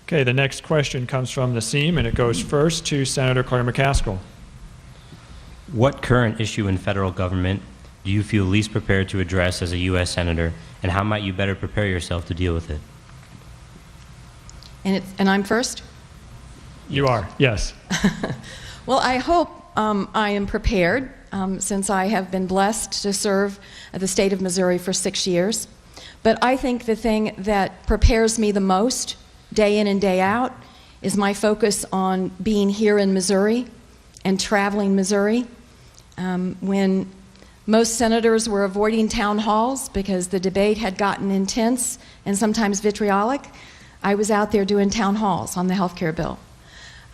Okay, the next question comes from Nassim, and it goes first to Senator Claire McCaskill. What current issue in federal government do you feel least prepared to address as a U.S. Senator, and how might you better prepare yourself to deal with it? And I'm first? You are, yes. Well, I hope I am prepared, since I have been blessed to serve the state of Missouri for 6 years. But I think the thing that prepares me the most, day in and day out, is my focus on being here in Missouri and traveling Missouri. When most senators were avoiding town halls because the debate had gotten intense and sometimes vitriolic, I was out there doing town halls on the health care bill.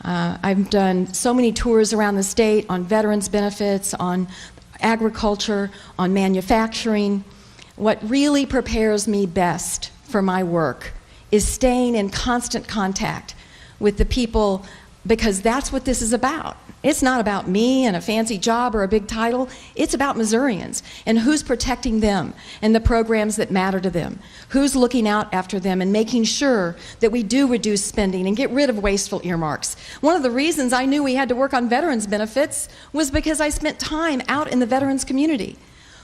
I've done so many tours around the state on veterans benefits, on agriculture, on manufacturing. What really prepares me best for my work is staying in constant contact with the people, because that's what this is about. It's not about me and a fancy job or a big title. It's about Missourians and who's protecting them and the programs that matter to them, who's looking out after them and making sure that we do reduce spending and get rid of wasteful earmarks. One of the reasons I knew we had to work on veterans benefits was because I spent time out in the veterans community.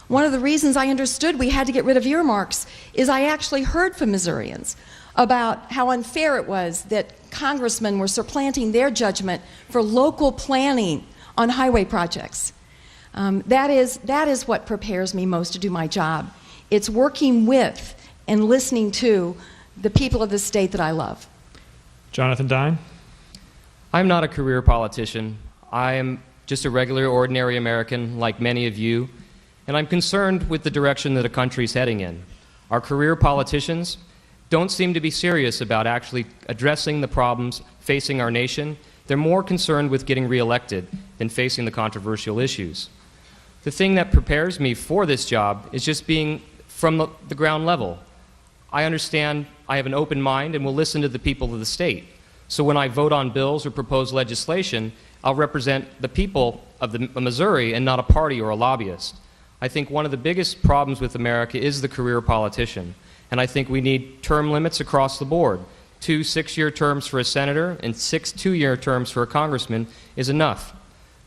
One of the reasons I understood we had to get rid of earmarks is I actually heard from Missourians about how unfair it was that congressmen were supplanting their judgment for local planning on highway projects. That is what prepares me most to do my job. It's working with and listening to the people of the state that I love. Jonathan Dine. I'm not a career politician. I am just a regular, ordinary American like many of you, and I'm concerned with the direction that the country's heading in. Our career politicians don't seem to be serious about actually addressing the problems facing our nation. They're more concerned with getting reelected than facing the controversial issues. The thing that prepares me for this job is just being from the ground level. I understand I have an open mind and will listen to the people of the state. So when I vote on bills or propose legislation, I'll represent the people of Missouri and not a party or a lobbyist. I think one of the biggest problems with America is the career politician. And I think we need term limits across the board. 2 6-year terms for a senator and 6 2-year terms for a congressman is enough.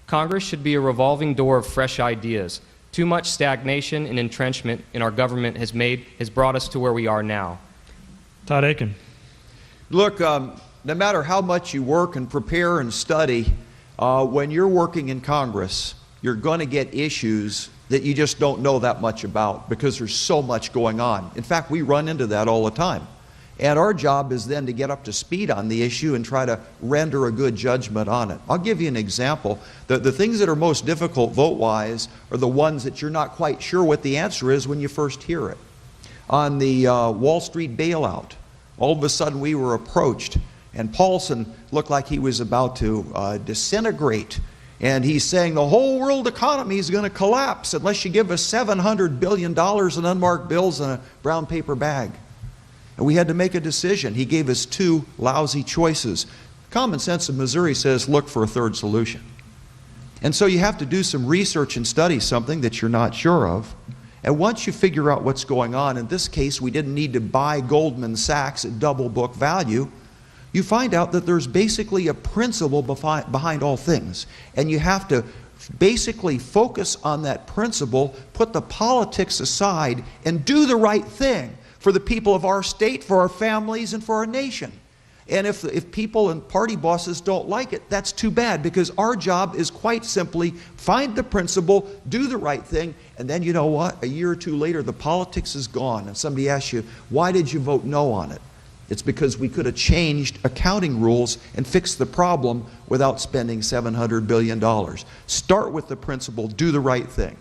Congress should be a revolving door of fresh ideas. Too much stagnation and entrenchment in our government has brought us to where we are now. Todd Akin. Look, no matter how much you work and prepare and study, when you're working in Congress, you're going to get issues that you just don't know that much about because there's so much going on. In fact, we run into that all the time. And our job is then to get up to speed on the issue and try to render a good judgment on it. I'll give you an example. The things that are most difficult vote-wise are the ones that you're not quite sure what the answer is when you first hear it. On the Wall Street bailout, all of a sudden we were approached, and Paulson looked like he was about to disintegrate. And he's saying the whole world economy is going to collapse unless you give us $700 billion in unmarked bills in a brown paper bag. And we had to make a decision. He gave us 2 lousy choices. Common sense of Missouri says look for a third solution. And so you have to do some research and study something that you're not sure of. And once you figure out what's going on, in this case we didn't need to buy Goldman Sachs at double book value. You find out that there's basically a principle behind all things. And you have to basically focus on that principle, put the politics aside, and do the right thing for the people of our state, for our families, and for our nation. And if people and party bosses don't like it, that's too bad, because our job is quite simply find the principle, do the right thing, and then you know what? A year or 2 later, the politics is gone, and somebody asks you, why did you vote no on it? It's because we could have changed accounting rules and fixed the problem without spending $700 billion. Start with the principle, do the right thing.